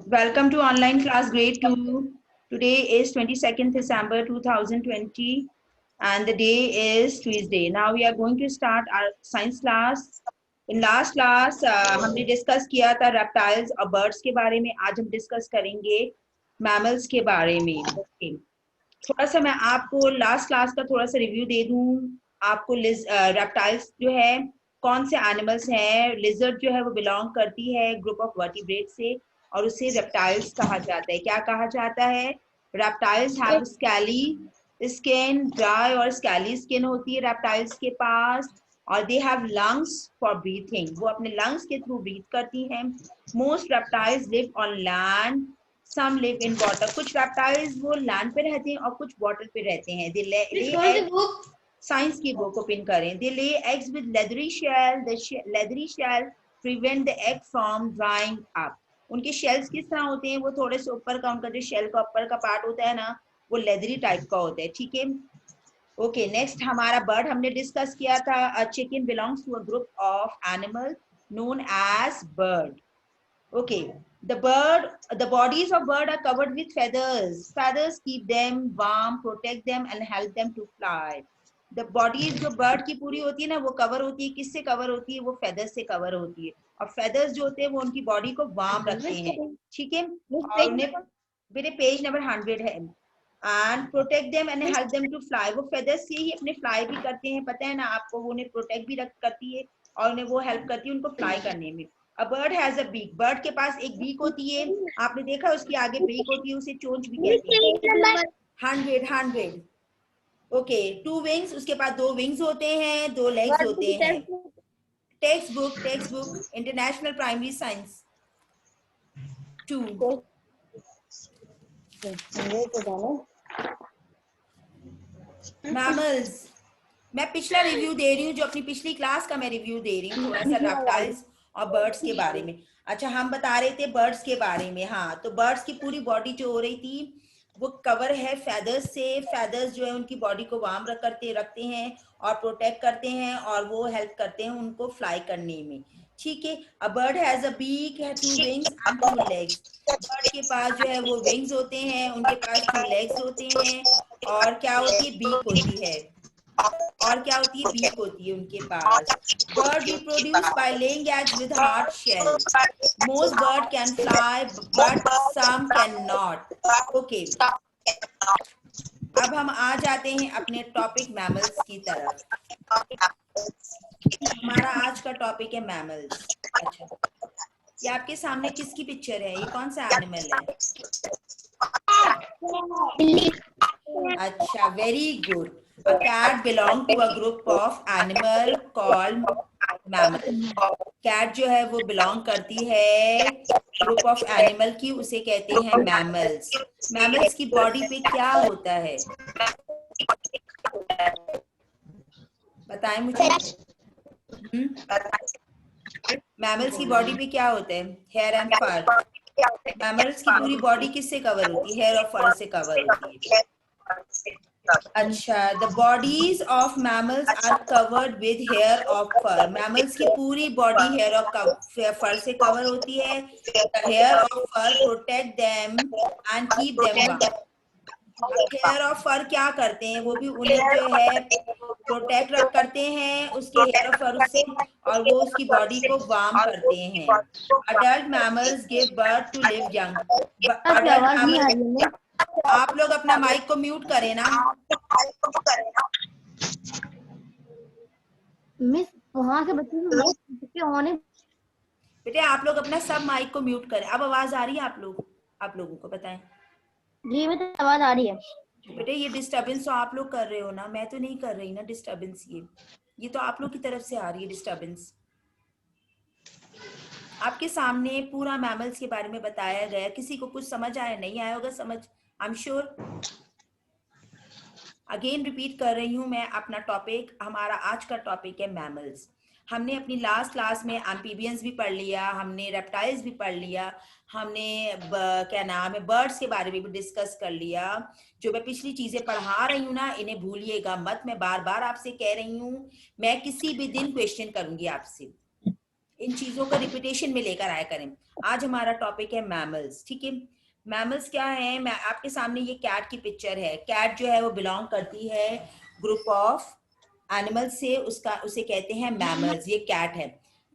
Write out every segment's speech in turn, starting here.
Welcome to online class grade 2. Today is 22nd December 2020 and the day is Tuesday. Now we are going to start our science class. In last class हमने discuss किया था reptiles और birds के बारे में. आज हम discuss करेंगे mammals के बारे में. Okay. थोड़ा सा मैं आपको लास्ट क्लास का थोड़ा सा रिव्यू दे दूं. आपको रेप्टाइल्स जो है कौन से एनिमल्स हैं. लिजर्ड जो है वो बिलोंग करती है ग्रुप ऑफ वर्टिब्रेट से और उसे रेप्टाइल्स कहा जाता है. क्या कहा जाता है? Reptiles have scaly skin, dry और स्कैली स्किन होती है रेप्टाइल्स के पास और they have lungs for breathing. वो अपने लंग्स के थ्रू ब्रीथ करती हैं. Most reptiles live on land, some live in water. कुछ रेप्टाइल्स वो लैंड पे रहते हैं और कुछ वाटर पे रहते हैं. दे ले साइंस की बुक ओपन करें. They lay eggs with leathery shell. The leathery shell prevent the egg from drying up. उनके शेल्स किस तरह होते हैं? वो थोड़े से ऊपर का उनका जो शेल का ऊपर का पार्ट होता है ना, वो लेदरी टाइप का होता है. ठीक है. ओके, नेक्स्ट हमारा बर्ड हमने डिस्कस किया था. A chicken belongs to a group of animal known as bird. Okay, the bodies of bird are covered with feathers. Feathers keep them warm, protect them and help them to fly. The bodies जो bird की पूरी होती है ना, वो cover होती है. किससे cover होती है? वो feathers से cover होती है. और feathers जो होते हैं वो उनकी body को warm रखते हैं. ठीक है. और उन्हें मेरे पेज नंबर 100 है. And protect them and help them to fly. वो feathers से ही अपने fly भी करते हैं. पता है ना आपको? वो उन्हें protect भी करती है और उन्हें वो help करती है उनको fly करने में. A bird has a beak. Bird के पास एक beak होती है. आपने देखा उसके आगे beak होती है, उसे चोंच भी कहते हैं. 100. Okay, 2 wings. उसके पास 2 wings होते हैं, 2 legs होते हैं. Textbook. International Primary Science 2. Mammals. मैं पिछला रिव्यू दे रही हूँ, जो अपनी पिछली क्लास का मैं रिव्यू दे रही हूँ थोड़ा सा रेप्टाइल्स और बर्ड्स के बारे में. अच्छा, हम बता रहे थे बर्ड्स के बारे में. हाँ, तो बर्ड्स की पूरी बॉडी जो हो रही थी वो कवर है फेदर्स से. फेदर्स जो है उनकी बॉडी को वार्म रखते हैं और प्रोटेक्ट करते हैं और वो हेल्प करते हैं उनको फ्लाई करने में. ठीक है. A bird has a beak, 2 wings and 2 legs. Bird के पास जो है वो विंग्स होते हैं, उनके पास 2 लेग्स होते हैं और क्या होती है? बीक होती है. और क्या होती है? बीक होती है उनके पास. Bird reproduce by laying eggs with hard shell. Most bird can fly but some can not. Okay, अब हम आ जाते हैं अपने टॉपिक मैमल्स की तरफ. हमारा आज का टॉपिक है मैमल्स. अच्छा, ये आपके सामने किसकी पिक्चर है? ये कौन सा एनिमल है? अच्छा, very good. A cat belong to a group of animal called mammal. Cat जो है वो belong करती है group of animal की, उसे कहते हैं mammals. Mammals की body पे क्या होता है? बताएं मुझे. Mammals की body पे क्या होता है? Hair and fur. Mammals की पूरी body किससे cover होती है? Hair और fur से cover होती है. अच्छा, the bodies of mammals are covered with hair or fur. mammals की पूरी body hair और fur से cover होती है. The hair or fur protect them and keep them warm. hair और fur क्या करते हैं? वो भी उन्हें जो है प्रोटेक्ट करते हैं उसके हेयर और फर से और वो उसकी बॉडी को वार्म करते हैं. Adult mammals give birth to live young. Adult mammals. आप लोग अपना माइक को म्यूट करें ना. मिस वहाँ के बच्चे होने बेटे आप लोग अपना सब माइक को म्यूट करें. अब आवाज आ रही है आप लोगों को बताएं. जी में आवाज आ रही है. बेटे ये डिस्टर्बेंस तो आप लोग कर रहे हो ना, मैं तो नहीं कर रही ना डिस्टर्बेंस. ये तो आप लोग की तरफ से आ रही है डिस्टर्बेंस. आपके सामने पूरा मैमल्स के बारे में बताया गया. किसी को कुछ समझ आया? नहीं आया होगा समझ, I am sure. Again repeat कर रही हूं मैं अपना टॉपिक. हमारा आज का टॉपिक है मैमल्स. हमने अपनी लास्ट क्लास में एम्फीबियंस भी पढ़ लिया, हमने रेप्टाइल्स भी पढ़ लिया, हमने क्या नाम है बर्ड्स के बारे में भी डिस्कस कर लिया. जो मैं पिछली चीजें पढ़ा रही हूँ ना, इन्हें भूलिएगा मत. मैं बार बार आपसे कह रही हूँ, मैं किसी भी दिन क्वेश्चन करूंगी आपसे. इन चीजों को रिपीटेशन में लेकर आया करें। आज हमारा टॉपिक है मैमल्स, ठीक है। मैमल्स क्या है, मैं आपके सामने ये कैट की पिक्चर है। कैट जो है वो बिलोंग करती है ग्रुप ऑफ एनिमल से, उसे कहते हैं मैमल्स। ये कैट है।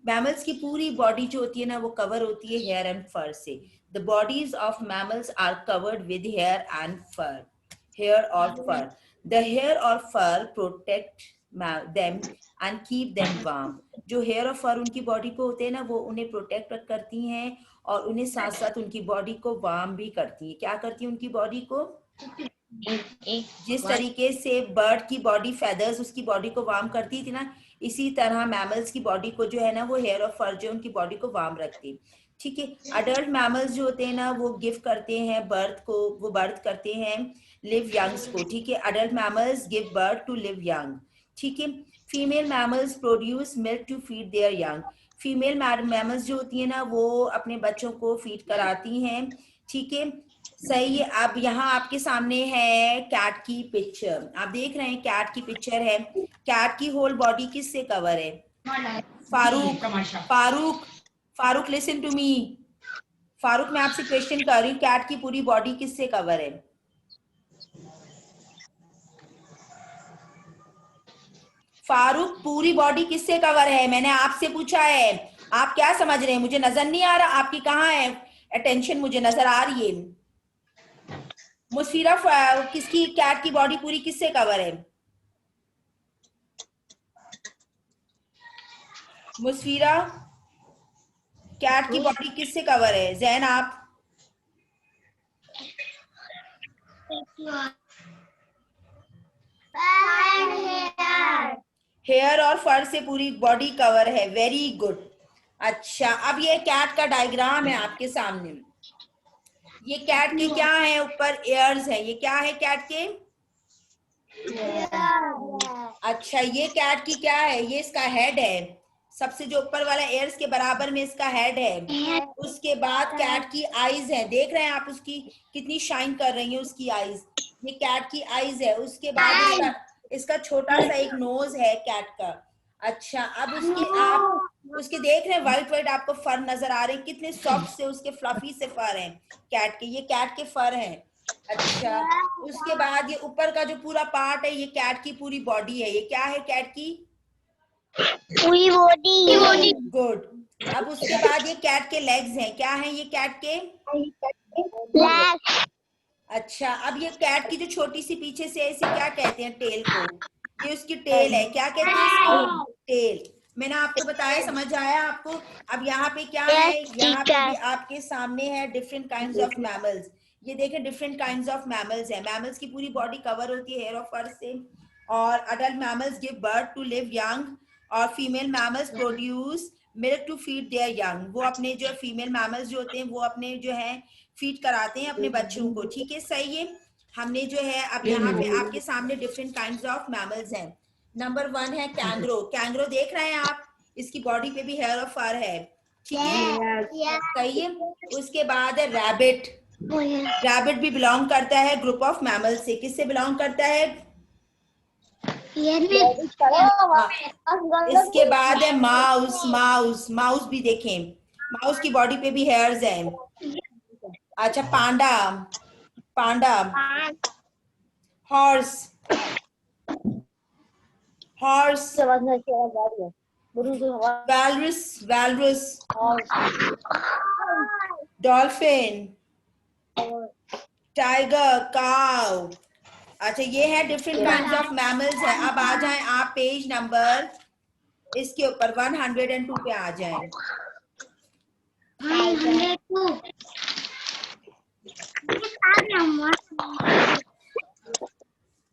मैमल्स की पूरी बॉडी जो होती है ना वो कवर होती है हेयर एंड फर से। The bodies of mammals are covered with hair and fur, hair और फर। द हेयर और fur protect them and keep them warm. जो हेयर और फर उनकी बॉडी को होते हैं ना वो उन्हें प्रोटेक्ट करती हैं और उन्हें साथ साथ उनकी बॉडी को वार्म भी करती है। क्या करती है उनकी बॉडी को? जिस तरीके से बर्ड की बॉडी फेदर्स उसकी बॉडी को वार्म करती थी ना, इसी तरह मैमल्स की बॉडी को जो है ना वो हेयर और फर जो उनकी बॉडी को वार्म रखती, ठीक है। अडल्ट मैमल्स जो होते हैं ना वो गिव करते हैं बर्थ को, वो बर्थ करते हैं लिव यंग्स को, ठीक है। Adult mammals give birth to live young, ठीक है। Female mammals produce milk to feed their young. Female mammals जो होती है ना वो अपने बच्चों को फीड कराती हैं, ठीक है। सही है। अब यहाँ आपके सामने है कैट की पिक्चर, आप देख रहे हैं कैट की पिक्चर है। कैट की होल बॉडी किससे कवर है? Farooq, Farooq, Farooq listen to me. Farooq मैं आपसे क्वेश्चन कर रही हूँ, कैट की पूरी बॉडी किससे कवर है? फारूक पूरी बॉडी किससे कवर है? मैंने आपसे पूछा है। आप क्या समझ रहे हैं? मुझे नजर नहीं आ रहा आपकी कहाँ है अटेंशन? मुझे नजर आ रही है। मुस्फिरा, किसकी कैट की बॉडी पूरी किससे कवर है? मुस्फिरा, कैट की बॉडी किससे कवर है? जैन आप? हेयर और फर से पूरी बॉडी कवर है। Very good. अच्छा, अब ये कैट का डायग्राम है आपके सामने। ये कैट के क्या है? ऊपर एयर्स है। ये क्या है कैट के? अच्छा, ये कैट की क्या है? ये इसका हेड है। सबसे जो ऊपर वाला एयर्स के बराबर में इसका हेड है। उसके बाद कैट की आईज है, देख रहे हैं आप उसकी कितनी शाइन कर रही है उसकी आईज। ये कैट की आईज है। उसके बाद इसका छोटा सा एक नोज है कैट का। अच्छा, अब उसके देख रहे हैं व्हाइट व्हाइट आपको फर नजर आ रहे हैं, कितने सॉफ्ट से उसके फ्लफी से फर हैं कैट के। ये कैट के फर हैं। अच्छा, उसके बाद ये ऊपर का जो पूरा पार्ट है ये कैट की पूरी बॉडी है। ये क्या है कैट की? पूरी बॉडी। गुड। अब उसके बाद ये कैट के लेग्स हैं। क्या है ये कैट के? अच्छा, अब ये कैट की जो छोटी सी पीछे से इसे क्या कहते हैं? टेल को। ये उसकी टेल है। क्या कहते हैं इसको? टेल। मैंने आपको बताया, समझ आया आपको? अब यहाँ पे क्या है? यहाँ पे भी आपके सामने है डिफरेंट काइंड्स ऑफ मैमल्स। ये देखें डिफरेंट काइंड्स ऑफ मैमल्स है। मैमल्स की पूरी बॉडी कवर होती है हेयर और फर से। और adult mammals give birth to live young. और female mammals produce milk to feed their young. वो अपने जो फीमेल मैमल्स जो होते हैं वो अपने जो है फीड कराते हैं अपने बच्चों को, ठीक है। सही है। हमने जो है अब यहाँ पे आपके सामने डिफरेंट काइंड्स ऑफ मैमल्स हैं। नंबर 1 है कैंगरो। कैंगरो देख रहे हैं आप? इसकी बॉडी पे भी हेयर और फर है, ठीक है। सही है। उसके बाद है रैबिट। रैबिट भी बिलोंग करता है ग्रुप ऑफ मैमल से। किससे बिलोंग करता है? इसके बाद है माउस। माउस, माउस भी देखें, माउस की बॉडी पे भी हेयर्स हैं। अच्छा, panda, panda. Horse, horse. Walrus, walrus. Dolphin, tiger, cow. अच्छा, ये है डिफरेंट काइंड्स ऑफ मैमल्स है। अब आ जाएं आप पेज नंबर इसके ऊपर 102 पे आ जाएं।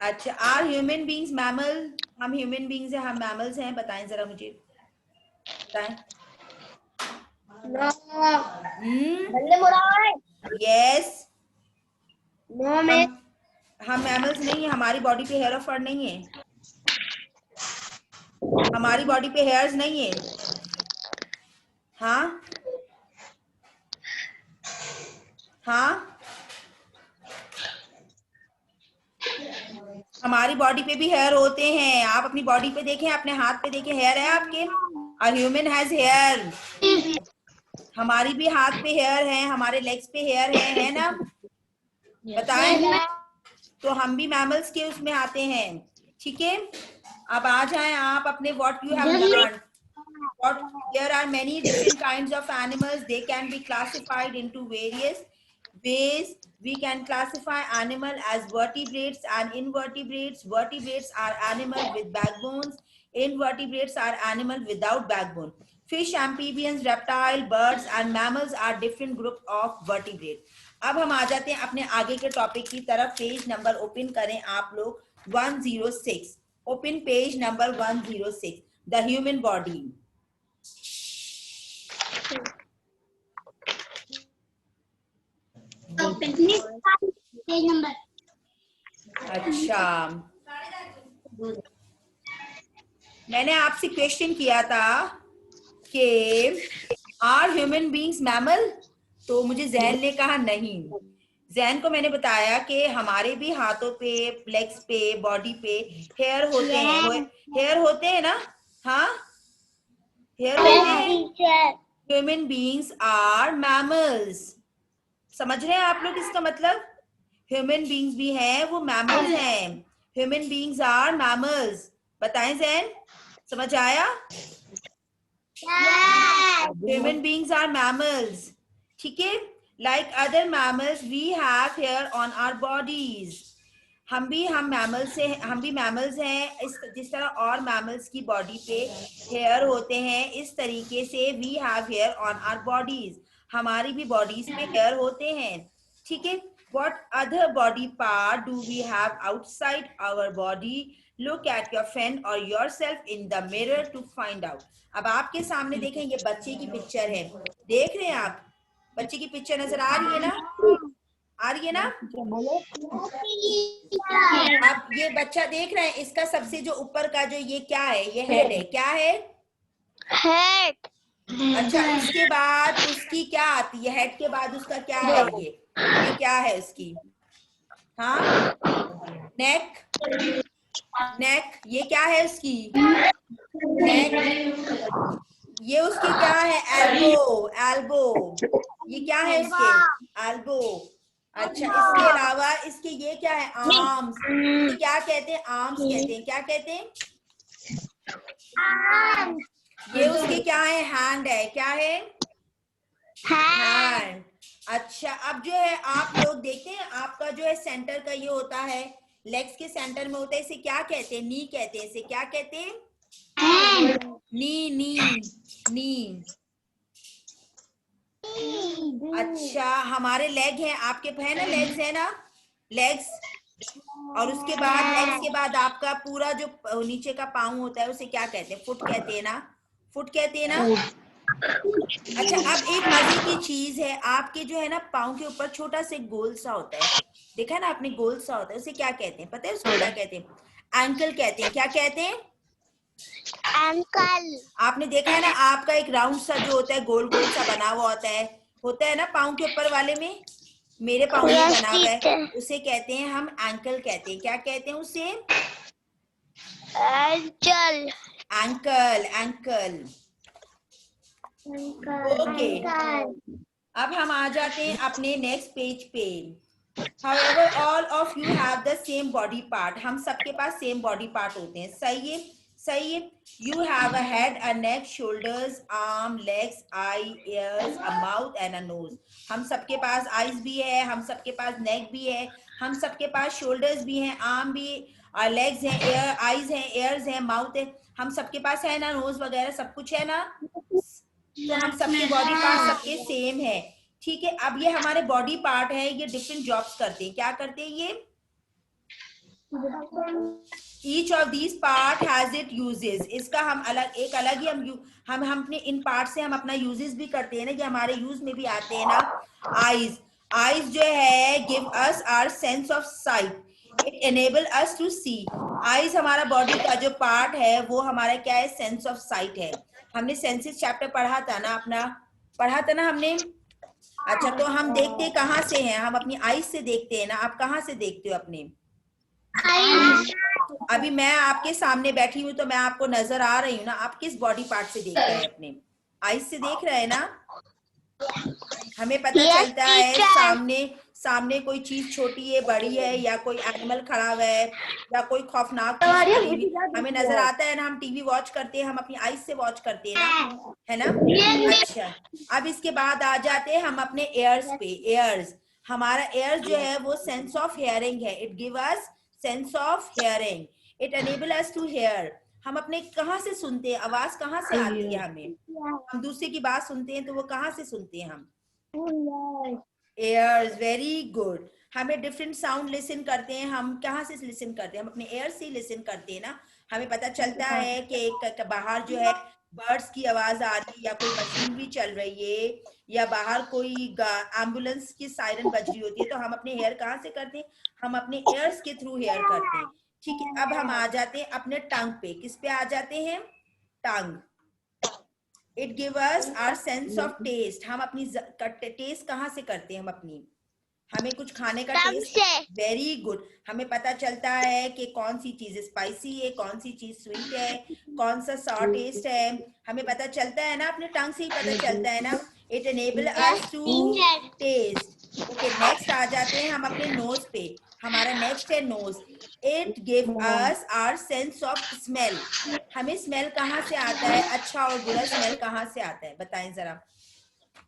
अच्छा, आर ह्यूमन बींग्स मैमल? हम ह्यूमन बींग्स हैं, हम मैमल्स हैं? बताएं जरा मुझे, बताएं। यस। हम मैमल्स नहीं है। हमारी बॉडी पे हेयर और फर नहीं है। हमारी बॉडी पे हेयर्स नहीं है। हाँ, हाँ, हमारी बॉडी पे भी हेयर होते हैं। आप अपनी बॉडी पे देखें, अपने हाथ पे देखें, हेयर है आपके? A human has hair. हमारी भी हाथ पे हेयर है, हमारे लेग्स पे हेयर है ना? बताएं। तो हम भी मैमल्स के उसमें आते हैं, ठीक है? अब आ जाएं आप अपने what you have learned. What there are many different kinds of animals. They can be classified into various ways. We can classify animal as vertebrates and invertebrates. Vertebrates are animal with backbones. Invertebrates are animal without backbone. Fish, amphibians, reptile, birds and mammals are different group of vertebrates. अब हम आ जाते हैं अपने आगे के topic की तरफ. Page number open करें आप लोग 106. Open page number 106. The human body. अच्छा, मैंने आपसे क्वेश्चन किया था कि आर ह्यूमन बीइंग्स मैमल, तो मुझे जैन ने कहा नहीं. जैन को मैंने बताया कि हमारे भी हाथों पे, लेग्स पे, बॉडी पे हेयर होते हैं. हेयर होते हैं ना? हाँ, हेयर होते हैं. Human beings are mammals. समझ रहे हैं आप लोग इसका मतलब? ह्यूमन बीइंग्स भी हैं, वो मैमल्स हैं. Human beings are mammals. बताएं जैन, समझ आया? Human beings are mammals. ठीक है? Like other mammals, we have hair on our bodies. हम भी mammals हैं. जिस तरह और mammals की body पे hair होते हैं, इस तरीके से we have hair on our bodies. हमारी भी bodies पे hair होते हैं. ठीक है? What other body part do we have outside our body? Look at your friend or yourself in the mirror to find out. अब आपके सामने देखें, ये बच्चे की पिक्चर है. देख रहे हैं आप? बच्चे की पिक्चर नजर आ रही है ना? आ रही है ना? आप ये बच्चा देख रहे हैं, इसका सबसे जो ऊपर का जो ये क्या है? ये हेड है. क्या है? हेड. अच्छा, इसके बाद उसकी क्या आती है? हेड के बाद उसका क्या है? ये क्या है उसकी? हाँ, नेक. नेक, ये क्या है उसकी? नेक. ये उसकी क्या है? एल्बो. एल्बो, ये क्या है उसके? एल्बो. अच्छा, इसके अलावा इसके ये क्या है? आर्म्स. क्या कहते हैं? आर्म्स कहते हैं. क्या कहते हैं? ये उसके क्या है? हैंड है. क्या है? हैंड. अच्छा, अब जो है आप लोग देखते हैं, आपका जो है सेंटर का ये होता है, लेग्स के सेंटर में होता है. इसे क्या कहते हैं? नी कहते हैं. इसे क्या कहते हैं? नी. नी. नी. अच्छा, हमारे लेग हैं, आपके है ना? लेग्स है ना? लेग्स. और उसके बाद लेग्स के बाद आपका पूरा जो नीचे का पाँव होता है, उसे क्या कहते हैं? फुट कहते हैं ना? फुट कहते हैं ना? अच्छा, अब एक मजे की चीज है, आपके जो है ना पाँव के ऊपर छोटा से गोल सा होता है. देखा है ना आपने? गोल सा होता है. उसे क्या कहते हैं? पता है उसको क्या कहते हैं? एंकल कहते हैं. क्या कहते हैं? एंकल. आपने देखा है ना, आपका एक राउंड सा जो होता है, गोल गोल सा बना हुआ होता है ना पाँव के ऊपर वाले में. मेरे पाँव में बना हुआ है, उसे कहते हैं हम एंकल कहते हैं. क्या कहते हैं उसे? एंकल. एंकल. एंकल. ओके. अब हम आ जाते हैं अपने नेक्स्ट पेज पे. However, all of you have the same body part. हम सबके पास सेम बॉडी पार्ट होते हैं. सही है? सही है. You have a head, a neck, shoulders, arm, legs, eye, ears, a mouth and a nose. हम सबके पास eyes भी है, हम सबके पास neck भी है, हम सबके पास shoulders भी हैं, arm भी, legs हैं, eyes हैं, ears हैं, mouth है. हम सबके पास है ना nose वगैरह सब कुछ है ना? तो हम सबके बॉडी पार्ट सबके सेम है. ठीक है. अब ये हमारे बॉडी पार्ट है, ये डिफरेंट जॉब्स करते हैं. क्या करते हैं ये? Each of these part has it uses. इसका हम अलग ही हम अपने इन पार्ट से हम अपना यूजेस भी करते हैं ना, ये हमारे यूज में भी आते हैं ना. आईज. आईज जो है give us our sense of sight. It enable us to see. Eyes हमारा बॉडी का जो पार्ट है, वो हमारा क्या है? सेंस ऑफ साइट है. हमने सेंसेस चैप्टर पढ़ा था ना हमने. अच्छा, तो हम देखते कहाँ से हैं? हम अपनी आईज से देखते हैं ना. आप कहाँ से देखते हो? अपने अभी मैं आपके सामने बैठी हूँ तो मैं आपको नजर आ रही हूँ ना, आप किस बॉडी पार्ट से देख रहे हैं? अपने आईज से देख रहे हैं ना? हमें पता Yes, चलता है teacher. सामने कोई चीज छोटी है, बड़ी है, या कोई एनिमल खड़ा हुआ है, या कोई खौफनाक चीज खड़ी हुई हमें नजर आता है ना। हम टीवी वॉच करते हैं, हम अपनी आईज से वॉच करते हैं ना, है ना? अच्छा, अब इसके बाद आ जाते हैं हम अपने एयर्स पे। एयर्स, हमारा एयर्स जो है वो सेंस ऑफ हियरिंग है। It give us sense of hearing, it enable us to hear. हम अपने कहाँ से सुनते हैं? आवाज कहाँ से आती है हमें? हम दूसरे की बात सुनते हैं तो वो कहाँ से सुनते हैं हम? Ears, very good. हमें डिफरेंट साउंड लिसन करते हैं, हम कहाँ से लिसन करते हैं? हम अपने एयर से लिसन करते हैं ना। हमें पता चलता है कि एक बाहर जो है बर्ड्स की आवाज आ रही है, या कोई मशीनरी चल रही है, या बाहर कोई एम्बुलेंस की सायरन बज रही होती है, तो हम अपने हेयर कहाँ से करते हैं? हम अपने एयर्स के थ्रू हेयर करते हैं। ठीक है, अब हम आ जाते हैं अपने टंग पे। किस पे आ जाते हैं? Tongue. It give us our sense of taste. हम अपनी टेस्ट कहाँ से करते हैं? हम अपनी, हमें कुछ खाने का Tongue टेस्ट, से. वेरी गुड, हमें पता चलता है कि कौन सी चीज स्पाइसी है, कौन सी चीज स्वीट है, कौन सा सॉर टेस्ट है, हमें पता चलता है ना, अपने टंग से ही पता चलता है ना। It enable Yes, us to teacher. Taste. Okay, next आ जाते हैं हम अपने नोज पे। हमारा नेक्स्ट है nose. It give us our sense of smell. हमें स्मेल कहाँ से आता है? अच्छा और बुरा स्मेल कहाँ से आता है? बताएं जरा।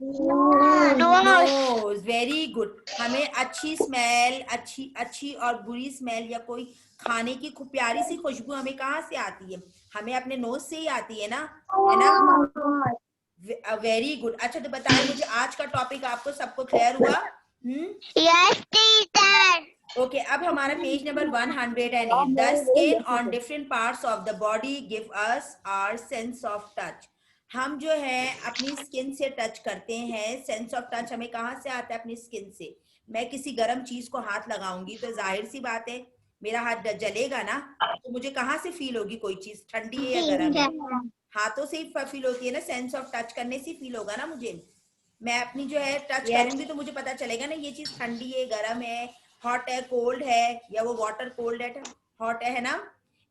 Nose. Nose, very good. हमें अच्छी स्मेल, अच्छी और बुरी स्मेल, या कोई खाने की खूब प्यारी सी खुशबू हमें कहाँ से आती है? हमें अपने नोज से ही आती है ना, है ना? Very good. अच्छा, तो बताएं मुझे, आज का टॉपिक आपको सबको क्लियर हुआ? Yes, teacher. ओके, अब हमारा page number 108। The skin on different parts of the body give us our sense of touch. हम जो है अपनी स्किन से टच करते हैं। सेंस ऑफ टच हमें कहाँ से आता है? अपनी स्किन से। मैं किसी गर्म चीज को हाथ लगाऊंगी तो जाहिर सी बात है मेरा हाथ जलेगा ना, तो मुझे कहाँ से फील होगी कोई चीज, ठंडी है या गर्म है? हाथों से ही फील होती है ना, सेंस ऑफ टच करने से फील होगा ना मुझे। मैं अपनी जो है टच करूंगी तो मुझे पता चलेगा ना ये चीज ठंडी है, गर्म है, हॉट है, कोल्ड है, या वो वाटर कोल्ड है, हॉट है ना?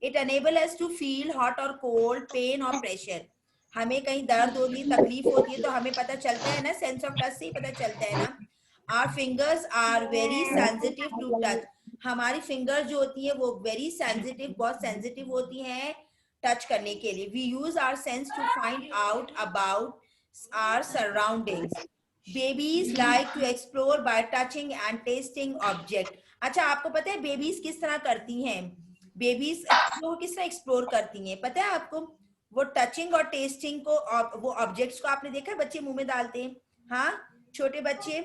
It enable us to feel hot और कोल्ड, पेन और प्रेशर। हमें कहीं दर्द होती है, तकलीफ होती है, तो हमें पता चलता है ना, सेंस ऑफ टच से ही पता चलता है ना। Our fingers are very sensitive to touch. हमारी फिंगर जो होती है वो वेरी सेंसिटिव, बहुत सेंसिटिव होती हैं टच करने के लिए। We use our sense to find out about our surroundings. Babies like to explore by touching and tasting object. अच्छा, आपको पता है बेबीज किस तरह करती हैं? बेबीज चीजों को किस तरह एक्सप्लोर करती हैं, पता है आपको? वो टचिंग और टेस्टिंग को, वो ऑब्जेक्ट्स को आपने देखा है बच्चे मुंह में डालते हैं, हाँ, छोटे बच्चे,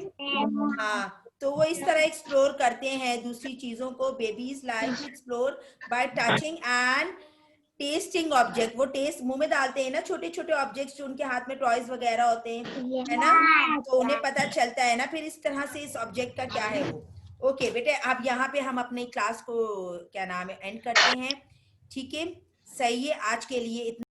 हाँ, तो वो इस तरह एक्सप्लोर करते हैं दूसरी चीजों को। Babies like to explore by touching and tasting object. वो टेस्ट मुंह में डालते हैं ना, छोटे छोटे ऑब्जेक्ट्स जो उनके हाथ में टॉयज वगैरह होते हैं, है ना? तो उन्हें पता चलता है ना फिर इस तरह से इस ऑब्जेक्ट का क्या है वो। ओके बेटे, अब यहाँ पे हम अपने क्लास को क्या नाम है एंड करते हैं। ठीक है, सही है, आज के लिए इतना।